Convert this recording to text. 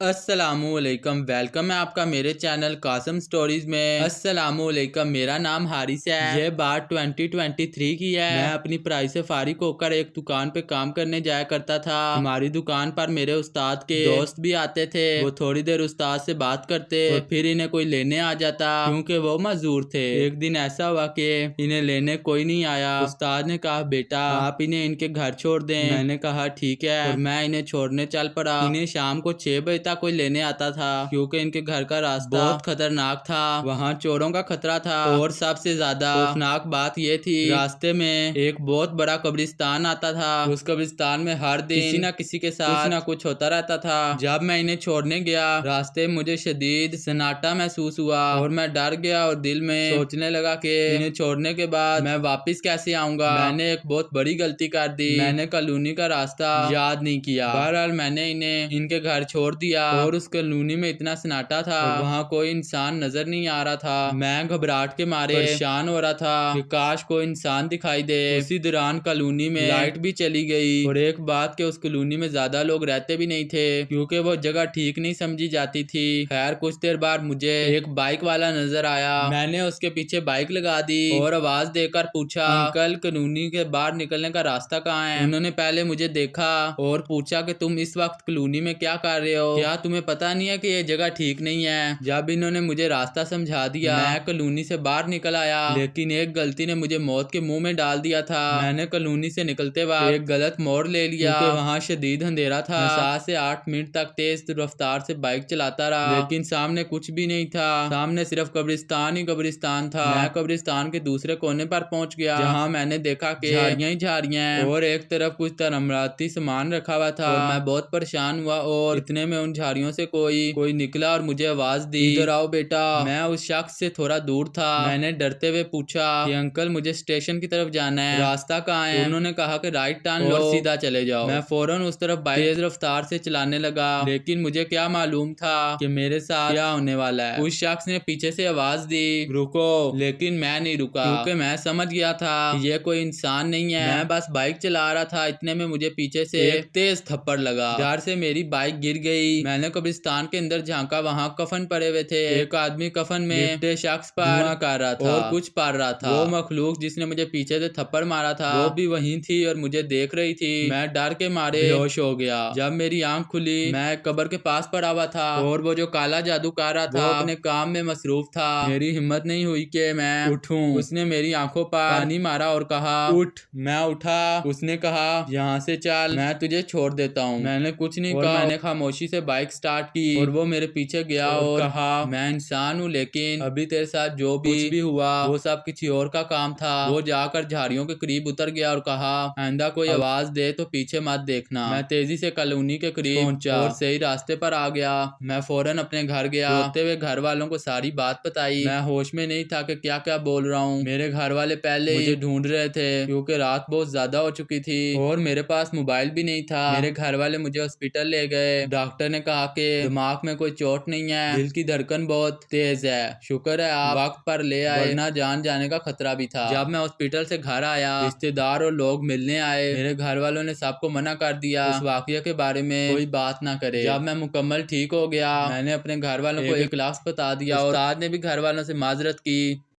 अस्सलामुअलैकुम। वेलकम है आपका मेरे चैनल कासम स्टोरीज में। अस्सलामुअलैकुम, मेरा नाम हारिस है। ये बात 2023 की है। मैं अपनी पढ़ाई से फारिग होकर एक दुकान पे काम करने जाया करता था। हमारी दुकान पर मेरे उस्ताद के दोस्त भी आते थे। वो थोड़ी देर उस्ताद से बात करते और फिर इन्हें कोई लेने आ जाता क्योंकि वो मजदूर थे। एक दिन ऐसा हुआ कि इन्हें लेने कोई नहीं आया। उस्ताद ने कहा, बेटा आप इन्हें इनके घर छोड़ दें। मैंने कहा ठीक है और मैं इन्हें छोड़ने चल पड़ा। इन्हें शाम को 6 बजे कोई लेने आता था क्योंकि इनके घर का रास्ता बहुत खतरनाक था। वहाँ चोरों का खतरा था और सबसे ज्यादा खौफनाक बात यह थी, रास्ते में एक बहुत बड़ा कब्रिस्तान आता था। उस कब्रिस्तान में हर दिन किसी न किसी के साथ कुछ न कुछ होता रहता था। जब मैं इन्हें छोड़ने गया रास्ते में मुझे शदीद सन्नाटा महसूस हुआ और मैं डर गया और दिल में सोचने लगा कि इन्हें छोड़ने के बाद मैं वापस कैसे आऊंगा। मैंने एक बहुत बड़ी गलती कर दी। मैंने कॉलोनी का रास्ता याद नहीं किया। बहरहाल मैंने इन्हें इनके घर छोड़ दिया और उस कॉलोनी में इतना सन्नाटा था और वहाँ कोई इंसान नजर नहीं आ रहा था। मैं घबराहट के मारे परेशान हो रहा था कि काश कोई इंसान दिखाई दे। उसी दौरान कॉलोनी में लाइट भी चली गई और एक बात के उस कॉलोनी में ज्यादा लोग रहते भी नहीं थे क्योंकि वो जगह ठीक नहीं समझी जाती थी। खैर कुछ देर बाद मुझे एक बाइक वाला नजर आया। मैंने उसके पीछे बाइक लगा दी और आवाज देकर पूछा, अंकल कॉलोनी के बाहर निकलने का रास्ता कहाँ है। उन्होंने पहले मुझे देखा और पूछा कि तुम इस वक्त कॉलोनी में क्या कर रहे हो, क्या तुम्हें पता नहीं है कि ये जगह ठीक नहीं है। जब इन्होंने मुझे रास्ता समझा दिया मैं कॉलोनी से बाहर निकल आया, लेकिन एक गलती ने मुझे मौत के मुंह में डाल दिया था। मैंने कॉलोनी से निकलते वक्त एक गलत मोड़ ले लिया क्योंकि वहाँ शदीद अंधेरा था। मैं 7 से 8 मिनट तक तेज रफ्तार से बाइक चलाता रहा, लेकिन सामने कुछ भी नहीं था। सामने सिर्फ कब्रिस्तान ही कब्रिस्तान था। मैं कब्रिस्तान के दूसरे कोने पर पहुंच गया जहाँ मैंने देखा कि झाड़ियां ही झाड़ियां और एक तरफ कुछ तरमराती सामान रखा हुआ था और मैं बहुत परेशान हुआ और इतने में उन झाड़ियों से कोई निकला और मुझे आवाज दी, इधर आओ बेटा। मैं उस शख्स से थोड़ा दूर था। मैंने डरते हुए पूछा कि अंकल मुझे स्टेशन की तरफ जाना है, रास्ता कहाँ है। उन्होंने कहा कि राइट टर्न लो और सीधा चले जाओ। मैं फौरन उस तरफ बाइक तेज रफ्तार से चलाने लगा, लेकिन मुझे क्या मालूम था कि मेरे साथ क्या होने वाला है। उस शख्स ने पीछे से आवाज दी, रुको, लेकिन मैं नहीं रुका क्योंकि मैं समझ गया था कि ये कोई इंसान नहीं है। मैं बस बाइक चला रहा था। इतने में मुझे पीछे से एक तेज थप्पड़ लगा। डर से मेरी बाइक गिर गई। मैंने कब्रिस्तान के अंदर झांका, वहाँ कफन पड़े हुए थे। एक आदमी कफन में लिपटे शख्स पर धुआं कर रहा था और कुछ पढ़ रहा था। वो मखलूक जिसने मुझे पीछे से थप्पड़ मारा था वो भी वहीं थी और मुझे देख रही थी। मैं डर के मारे बेहोश हो गया। जब मेरी आंख खुली मैं कब्र के पास पड़ा हुआ था और वो जो काला जादू कर रहा था अपने काम में मसरूफ था। मेरी हिम्मत नहीं हुई कि मैं उठूं। उसने मेरी आंखों पर पानी मारा और कहा, उठ। मैं उठा। उसने कहा, यहाँ से चल, मैं तुझे छोड़ देता हूँ। मैंने कुछ नहीं कहा। मैंने खामोशी से बाइक स्टार्ट की और वो मेरे पीछे गया और कहा, मैं इंसान हूँ लेकिन अभी तेरे साथ जो भी हुआ वो सब किसी और का काम था। वो जाकर झाड़ियों के करीब उतर गया और कहा, आइंदा कोई आवाज दे तो पीछे मत देखना। मैं तेजी से कॉलोनी के करीब पहुंचा और सही रास्ते पर आ गया। मैं फौरन अपने घर गया। रोते हुए घर वालों को सारी बात बताई। मैं होश में नहीं था कि क्या क्या बोल रहा हूँ। मेरे घर वाले पहले मुझे ढूंढ रहे थे क्योंकि रात बहुत ज्यादा हो चुकी थी और मेरे पास मोबाइल भी नहीं था। मेरे घर वाले मुझे हॉस्पिटल ले गए। डॉक्टर ने कहा कि दिमाग में कोई चोट नहीं है, दिल की धड़कन बहुत तेज है। शुक्र है आप वक्त पर ले आए, वरना जान जाने का खतरा भी था। जब मैं हॉस्पिटल से घर आया रिश्तेदार और लोग मिलने आए। मेरे घर वालों ने सबको मना कर दिया उस वाकये के बारे में कोई बात ना करे। जब मैं मुकम्मल ठीक हो गया मैंने अपने घर वालों को एक लफ्ज़ बता दिया और उस्ताद ने भी घर वालों से माजरत की।